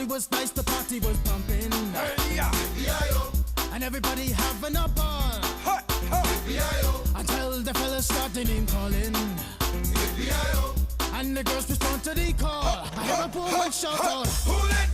it was nice, the party was pumping. Hey, yeah. And everybody having a ball. Ha, ha. Until the fellas started name calling. And the girls respond to the call. I hear a woman shout out, Who let